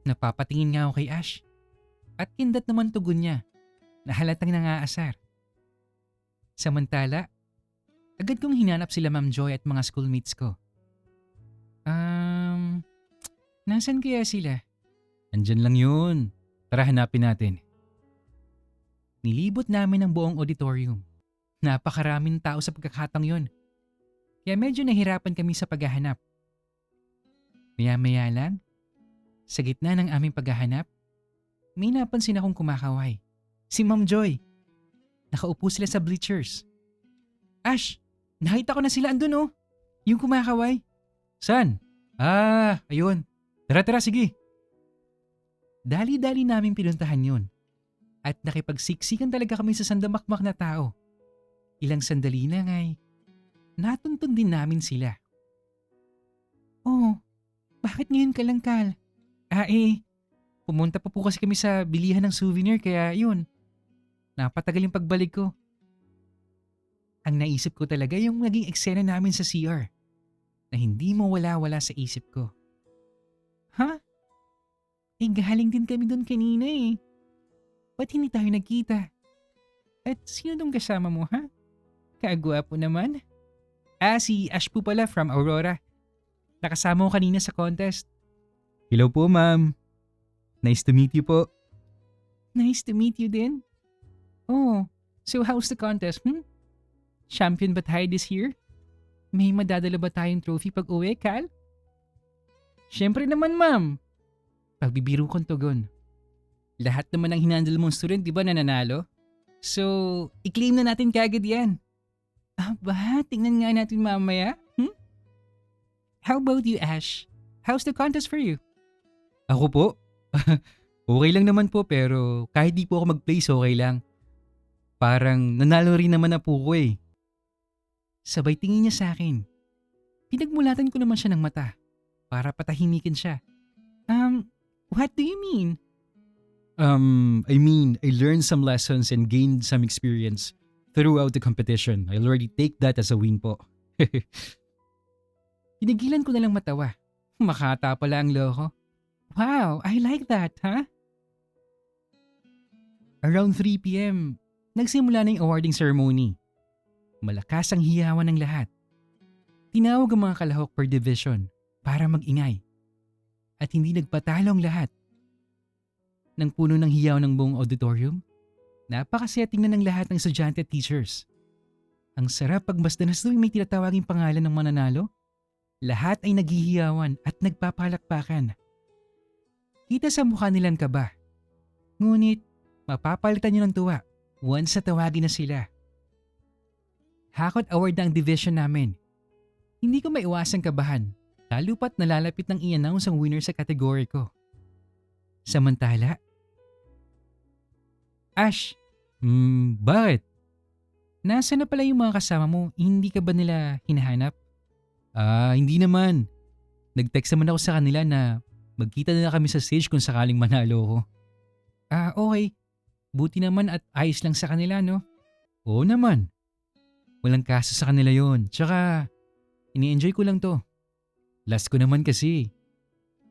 Napapatingin nga ako kay Ash at kindat naman tugon niya na halatang nangaasar. Samantala, agad kong hinanap sila Ma'am Joy at mga schoolmates ko. Nasaan kaya sila? Andyan lang yun. Tara hanapin natin. Nilibot namin ang buong auditorium. Napakaraming tao sa pagkakataong yun. Kaya medyo nahirapan kami sa paghahanap. Maya-maya lang, sa gitna ng aming paghahanap, may napansin akong kumakaway. Si Ma'am Joy. Nakaupo sila sa bleachers. Ash, nakita ko na sila andun oh. Yung kumakaway. Saan? Ayun. Tara, sige. Dali-dali naming pinuntahan yun. At nakipagsiksikan talaga kami sa sandamakmak na tao. Ilang sandali na nga'y natuntun din namin sila. Oh, bakit ngayon ka lang, Kal? Pumunta pa po kasi kami sa bilihan ng souvenir kaya yun. Napatagal yung pagbalik ko. Ang naisip ko talaga yung naging eksena namin sa CR na hindi mo wala-wala sa isip ko. Ha? Galing din kami doon kanina eh. Ba't hindi tayo nagkita? At sino dong kasama mo ha? Kagwapo naman. Si Ash po pala from Aurora. Nakasama ko kanina sa contest. Hello po ma'am. Nice to meet you po. Nice to meet you din. Oh, so how's the contest? Champion ba tayo this year? May madadala ba tayong trophy pag uwi, Kal? Siyempre naman ma'am. Pagbibiro kong tugon. Lahat naman ng hinandle mong student di ba nananalo? So, i-claim na natin kagad yan. Aba, tingnan nga natin mamaya. How about you, Ash? How's the contest for you? Ako po? Okay lang naman po pero kahit di po ako mag-place okay lang. Parang nanalo rin naman na po ko eh. Sabay tingin niya sa akin. Pinagmulatan ko naman siya ng mata para patahimikin siya. What do you mean? I mean, I learned some lessons and gained some experience throughout the competition. I'll already take that as a win po. Pinagilan ko na lang matawa. Makata pala ang loko. Wow, I like that, huh? Around 3 p.m., nagsimula na yung awarding ceremony. Malakas ang hiyawan ng lahat. Tinawag ang mga kalahok per division para mag-ingay. At hindi nagpatalo ang lahat. Nang puno ng hiyaw ng buong auditorium, napakasaya tingnan ng lahat ng estudyante at teachers. Ang sarap pagmasdanas tuwing may tinatawaging pangalan ng mananalo. Lahat ay naghihiyawan at nagpapalakpakan. Kita sa mukha nilang kaba. Ngunit, mapapalitan nyo ng tuwa once na tawagin na sila. Hakot award na ang division namin. Hindi ko maiwasang kabahan, lalo pat nalalapit ng i-announce ang winner sa kategory ko. Samantala, Ash, bakit? Nasaan na pala yung mga kasama mo? Hindi ka ba nila hinahanap? Hindi naman. Nag-text naman ako sa kanila na magkita na kami sa stage kung sakaling manalo ko. Okay. Buti naman at ayos lang sa kanila, no? Oo naman. Walang kaso sa kanila yon. Tsaka, ini-enjoy ko lang to. Last ko naman kasi.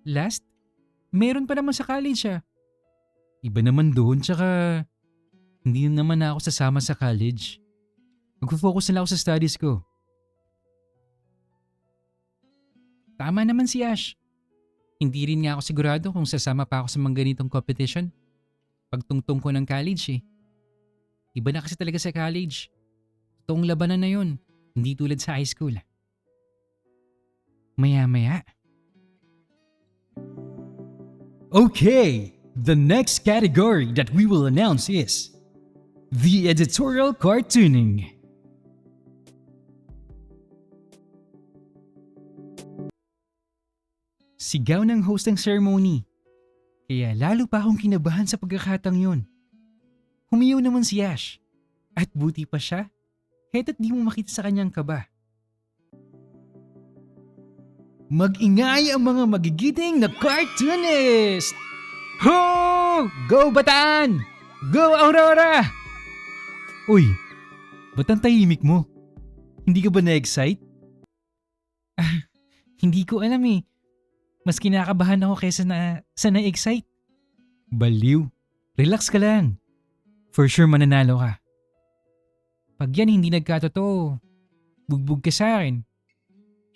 Last? Meron pa naman sa college Iba naman doon, tsaka hindi naman ako sasama sa college. Mag-focus na lang ako sa studies ko. Tama naman si Ash. Hindi rin nga ako sigurado kung sasama pa ako sa mga ganitong competition. Pagtungtong ko ng college Iba na kasi talaga sa college. Totoong labanan na yun. Hindi tulad sa high school. Maya-maya. Okay, the next category that we will announce is the editorial cartooning. Sigaw ng host ng ceremony. Kaya lalo pa akong kinabahan sa pagkakatang yun. Humiyaw naman si Ash. At buti pa siya, heta't di mo makita sa kanyang kaba. Mag-ingay ang mga magigiting na cartoonist! Ho! Go Bataan! Go Aurora! Uy, ba't ang tahimik mo? Hindi ka ba na-excite? Hindi ko alam eh. Mas kinakabahan ako kaysa sa na-excite. Baliw. Relax ka lang. For sure mananalo ka. Pag yan hindi nagkatotoo, bugbog ka sa akin.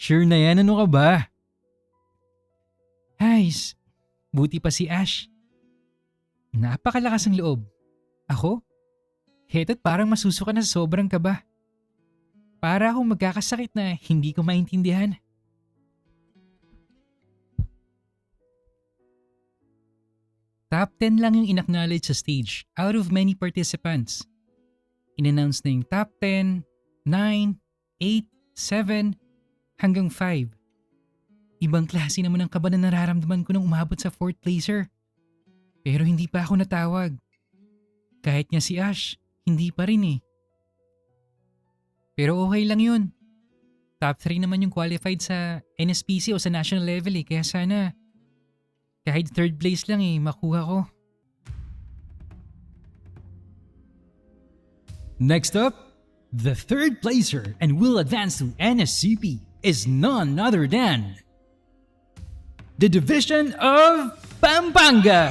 Sure na yan, ano ka ba? Guys, buti pa si Ash. Napakalakas ng loob. Ako? Heto't parang masusuka na sa sobrang kaba. Para akong magkakasakit na hindi ko maintindihan. Top 10 lang yung inacknowledge sa stage out of many participants. In-announce na yung top 10, 9, 8, 7, hanggang 5. Ibang klase naman ang kaba na nararamdaman ko nung umabot sa 4th placer. Pero hindi pa ako natawag. Kahit nga si Ash, hindi pa rin eh. Pero okay lang yun. Top 3 naman yung qualified sa NSPC o sa national level eh. Kaya sana kahit 3rd place lang eh, makuha ko. Next up, the 3rd placer and will advance to NSCP is none other than the Division of Pampanga.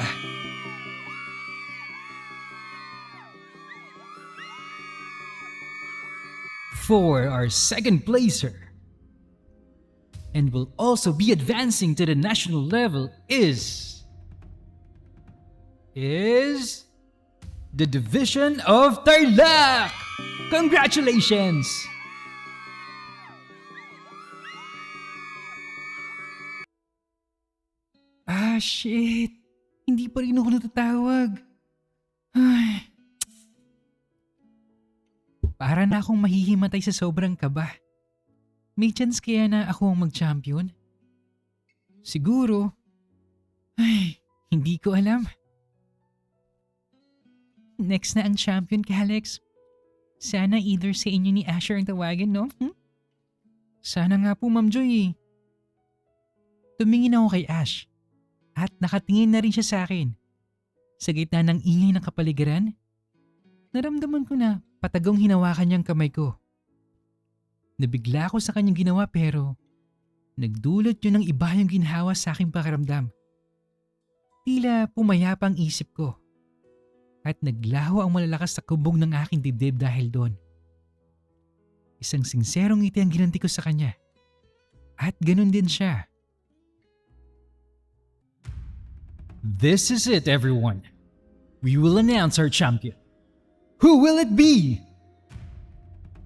For our 2nd placer and will also be advancing to the national level is the Division of Tarlac! Congratulations! Shit. Hindi pa rin ako natatawag. Ay. Para na akong mahihimatay sa sobrang kaba. May chance kaya na ako ang mag-champion? Siguro. Ay, hindi ko alam. Next na ang champion, Alex. Sana either sa inyo ni Asher ang tawagin, no? Sana nga po, Ma'am Joy. Tumingin ako kay Ash at nakatingin na rin siya sa akin. Sa gitna ng ingay ng kapaligiran, naramdaman ko na patagong hinawakan niyang kamay ko. Nabigla ako sa kanyang ginawa pero nagdulot yun ng iba yung ginhawa sa aking pakiramdam. Tila pumayapa ang isip ko at naglaho ang malalakas sa kubog ng aking dibdib dahil doon. Isang sinserong ngiti ang ginanti ko sa kanya at ganun din siya. This is it, everyone. We will announce our champion. Who will it be?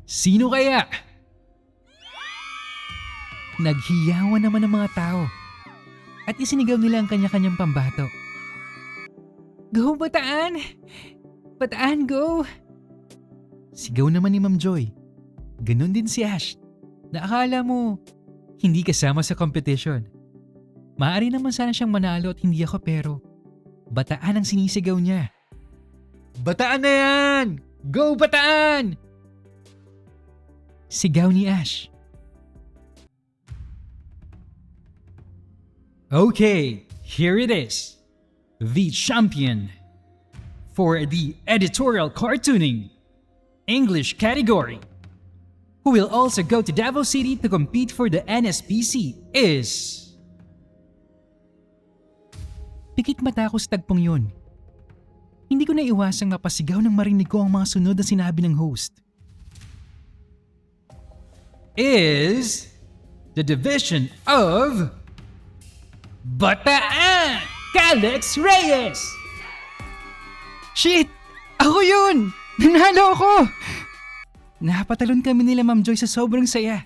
Sino kaya? Naghiyawan naman ang mga tao at isinigaw nila ang kanya-kanyang pambato. Go Bataan! Bataan, go! Sigaw naman ni Ma'am Joy. Ganon din si Ash na akala mo hindi kasama sa competition. Maaari naman sana siyang manalo at hindi ako pero Bataan ang sinisigaw niya. Bataan na yan! Go Bataan! Sigaw ni Ash. Okay, here it is. The champion for the editorial cartooning English category, who will also go to Davao City to compete for the NSPC is... Pikit mata ako sa tagpong yun. Hindi ko na iwasang mapasigaw nang marinig ko ang mga sunod na sinabi ng host. Is the Division of Bataan! Alex Reyes! Shit! Ako yun! Nanalo ako! Napatalon kami nila Ma'am Joy sa sobrang saya.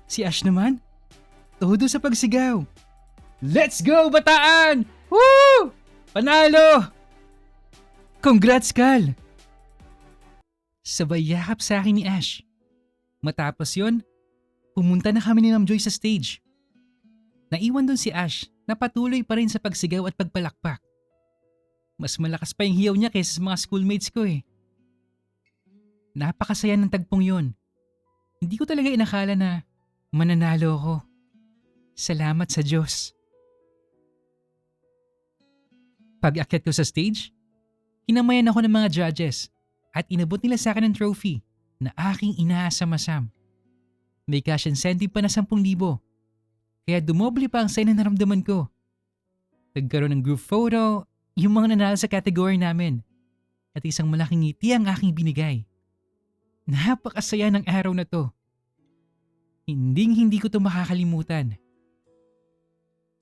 Si Ash naman, todo sa pagsigaw. Let's go Bataan! Woo! Panalo! Congrats, Kal! Sabay yakap sa akin ni Ash. Matapos yon, pumunta na kami ni Ma'am Joy sa stage. Naiwan doon si Ash na patuloy pa rin sa pagsigaw at pagpalakpak. Mas malakas pa yung hiyaw niya kaysa sa mga schoolmates ko eh. Napakasaya ng tagpong yon. Hindi ko talaga inakala na mananalo ako. Salamat sa Diyos. Pag-akyat ko sa stage, kinamayan ako ng mga judges at inabot nila sa akin ng trophy na aking inaasam-asam. May cash incentive pa na 10,000, kaya dumoble pa ang saya na naramdaman ko. Nagkaroon ng group photo, yung mga nanalo sa category namin, at isang malaking ngiti ang aking binigay. Napakasaya ng araw na to. Hindi ko to makakalimutan.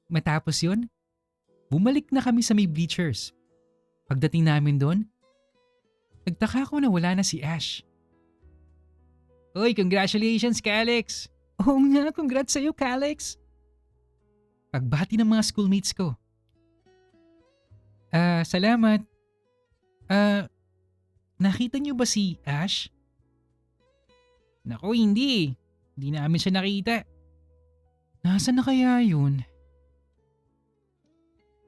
Matapos yun, bumalik na kami sa may bleachers. Pagdating namin doon, nagtaka ko na wala na si Ash. Uy, congratulations, Calix! Oo nga, congrats sa'yo, Calix! Pagbati ng mga schoolmates ko. Salamat. Nakita niyo ba si Ash? Naku, hindi. Hindi namin siya nakita. Nasaan na kaya yun?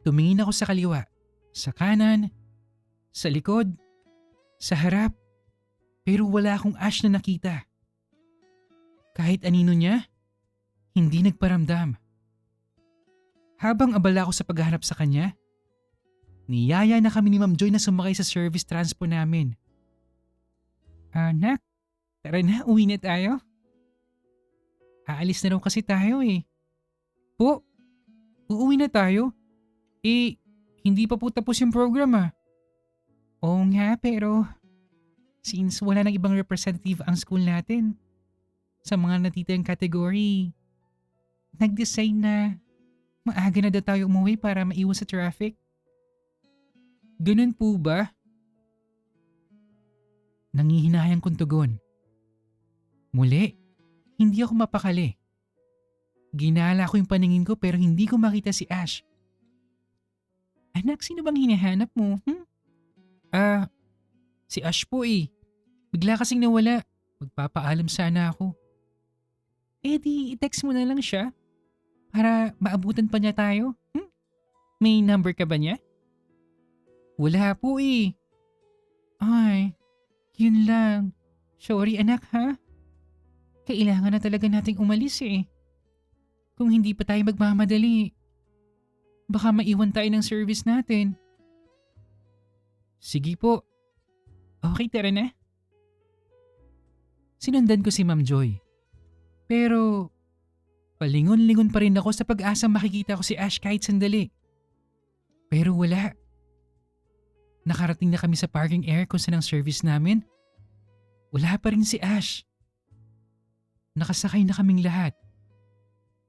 Tumingin ako sa kaliwa, sa kanan, sa likod, sa harap, pero wala akong Ash na nakita. Kahit anino niya, hindi nagparamdam. Habang abala ako sa paghahanap sa kanya, niyaya na kami ni Ma'am Joy na sumakay sa service transpo namin. Anak, tara na, uwi na tayo. Aalis na raw kasi tayo eh. Po, uuwi na tayo? Hindi pa po tapos yung program ah. Oo nga, pero since wala nang ibang representative ang school natin, sa mga natitayang category, nag-decide na maaga na daw tayo umuwi para maiwas sa traffic. Ganun po ba? Nangihinayang kong tugon. Muli, hindi ako mapakali. Ginala ko yung paningin ko pero hindi ko makita si Ash. Anak, sino bang hinahanap mo? Si Ash po eh. Bigla kasing nawala. Magpapaalam sana ako. Di i-text mo na lang siya para maabutan pa niya tayo. May number ka ba niya? Wala po eh. Ay, yun lang. Sorry anak ha. Kailangan na talaga nating umalis eh. Kung hindi pa tayo magmamadali, baka maiwan tayo ng service natin. Sige po. Okay, tara na. Sinundan ko si Ma'am Joy. Pero palingon-lingon pa rin ako sa pag-asang makikita ko si Ash kahit sandali. Pero wala. Nakarating na kami sa parking area kung saan ang service namin. Wala pa rin si Ash. Nakasakay na kaming lahat.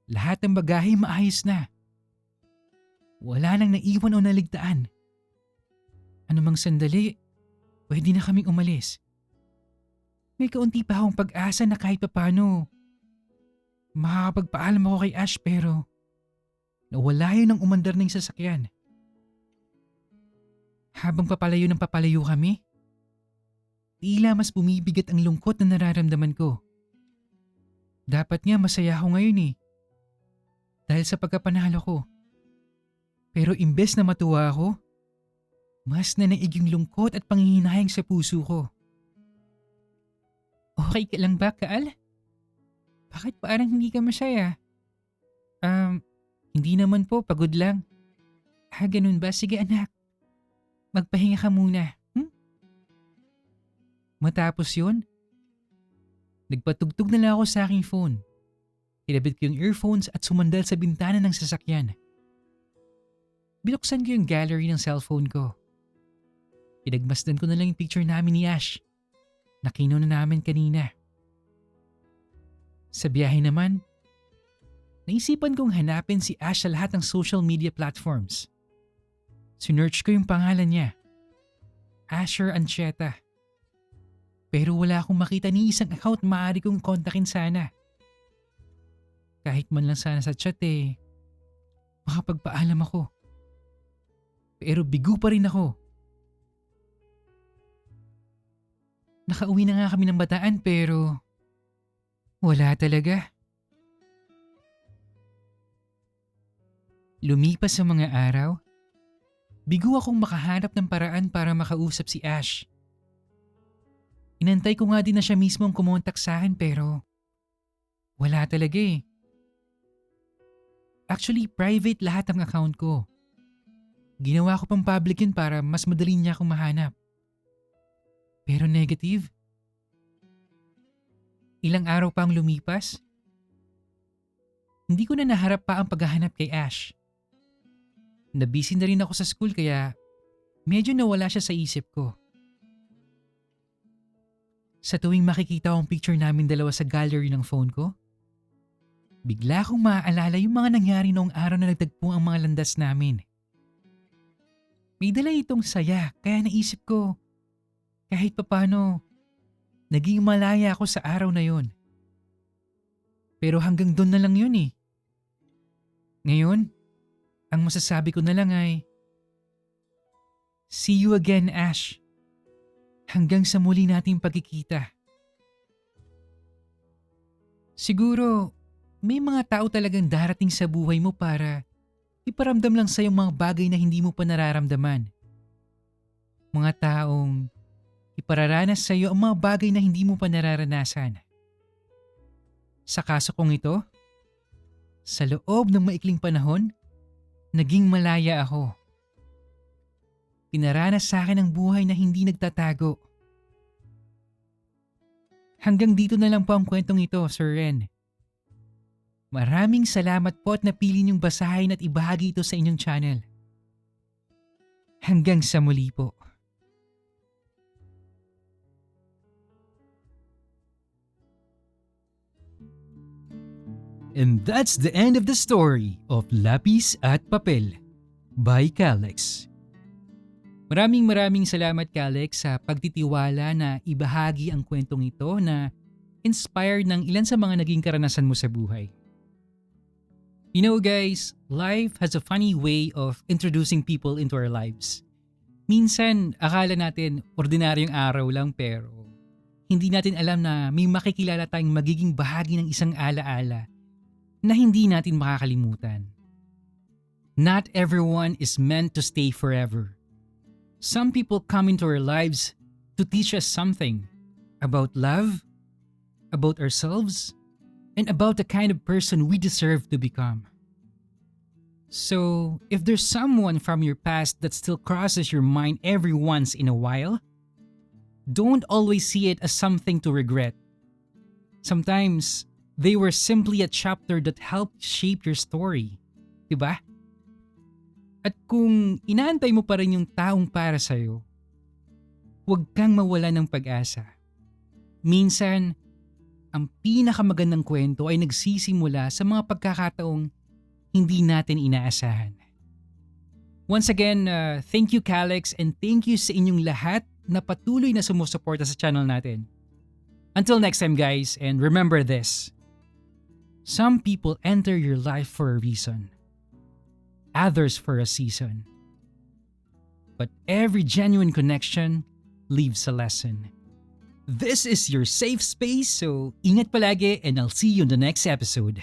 Lahat ng bagahe maayos na. Wala nang naiwan o naligtaan. Anumang sandali, pwede na kaming umalis. May kaunti pa akong pag-asa na kahit papano makakapagpaalam ako kay Ash pero nawala yun ng umandar ng sasakyan. Habang papalayo kami, tila mas bumibigat ang lungkot na nararamdaman ko. Dapat nga masaya ako ngayon eh. Dahil sa pagkapanalo ko. Pero imbes na matuwa ako, mas nanaig yung lungkot at panghihinayang sa puso ko. Okay ka lang ba, Kaal? Bakit parang hindi ka masaya? Hindi naman po, pagod lang. Ganun ba? Sige anak. Magpahinga ka muna. Matapos yun, nagpatugtog na lang ako sa aking phone. Kinabit ko yung earphones at sumandal sa bintana ng sasakyan. Binuksan ko yung gallery ng cellphone ko. Pinagmasdan ko na lang yung picture namin ni Ash na kinuha namin kanina. Sa biyahe naman, naisipan kong hanapin si Ash sa lahat ng social media platforms. Sinearch ko yung pangalan niya, Asher Ancheta. Pero wala akong makita ni isang account maaari kong kontakin sana. Kahit man lang sana sa chat makapagpaalam ako. Pero bigo pa rin ako. Nakauwi na nga kami ng Bataan pero wala talaga. Lumipas ang mga araw, bigo akong makahanap ng paraan para makausap si Ash. Inantay ko nga din na siya mismo ang kumontak sa akin pero wala talaga eh. Actually, private lahat ang account ko. Ginawa ko pang public yun para mas madali niya akong mahanap. Pero negative. Ilang araw pa ang lumipas. Hindi ko na naharap pa ang paghahanap kay Ash. Nabisi na rin ako sa school kaya medyo nawala siya sa isip ko. Sa tuwing makikita ko ang picture namin dalawa sa gallery ng phone ko, bigla akong maaalala yung mga nangyari noong araw na nagtagpo ang mga landas namin. May dala itong saya kaya naisip ko, kahit papano, naging malaya ako sa araw na yon. Pero hanggang doon na lang yun eh. Ngayon, ang masasabi ko na lang ay, see you again, Ash. Hanggang sa muli nating pagkikita. Siguro, may mga tao talagang darating sa buhay mo para iparamdam lang sa'yo mga bagay na hindi mo pa nararamdaman. Mga taong ipararanas sa'yo ang mga bagay na hindi mo pa nararanasan. Sa kaso kong ito, sa loob ng maikling panahon, naging malaya ako. Pinaranas sa akin ang buhay na hindi nagtatago. Hanggang dito na lang po ang kwentong ito, Sir Ren. Maraming salamat po at napili niyong basahin at ibahagi ito sa inyong channel. Hanggang sa muli po. And that's the end of the story of Lapis at Papel by Calix. Maraming salamat, Calix, sa pagtitiwala na ibahagi ang kwentong ito na inspired ng ilan sa mga naging karanasan mo sa buhay. You know guys, life has a funny way of introducing people into our lives. Minsan, akala natin ordinaryong araw lang pero hindi natin alam na may makikilala tayong magiging bahagi ng isang alaala na hindi natin makakalimutan. Not everyone is meant to stay forever. Some people come into our lives to teach us something about love, about ourselves, and about the kind of person we deserve to become. So, if there's someone from your past that still crosses your mind every once in a while, don't always see it as something to regret. Sometimes, they were simply a chapter that helped shape your story. Diba? At kung inaantay mo pa rin yung taong para sa'yo, huwag kang mawala ng pag-asa. Minsan, ang pinakamagandang kwento ay nagsisimula sa mga pagkakataong hindi natin inaasahan. Once again, thank you Calix and thank you sa inyong lahat na patuloy na sumusuporta sa channel natin. Until next time guys, and remember this. Some people enter your life for a reason. Others for a season. But every genuine connection leaves a lesson. This is your safe space, so ingat palagi and I'll see you in the next episode.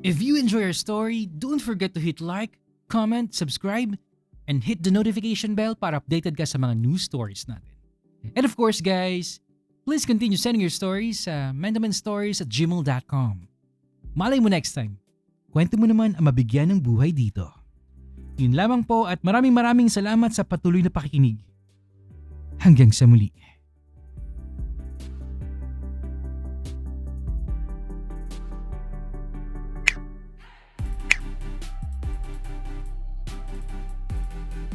If you enjoy our story, don't forget to hit like, comment, subscribe, and hit the notification bell para updated ka sa mga news stories natin. And of course guys, please continue sending your stories sa mendamanstories@gmail.com. Malay mo next time, kwento mo naman ang mabigyan ng buhay dito. Yun lamang po at maraming salamat sa patuloy na pakikinig. Hanggang sa muli.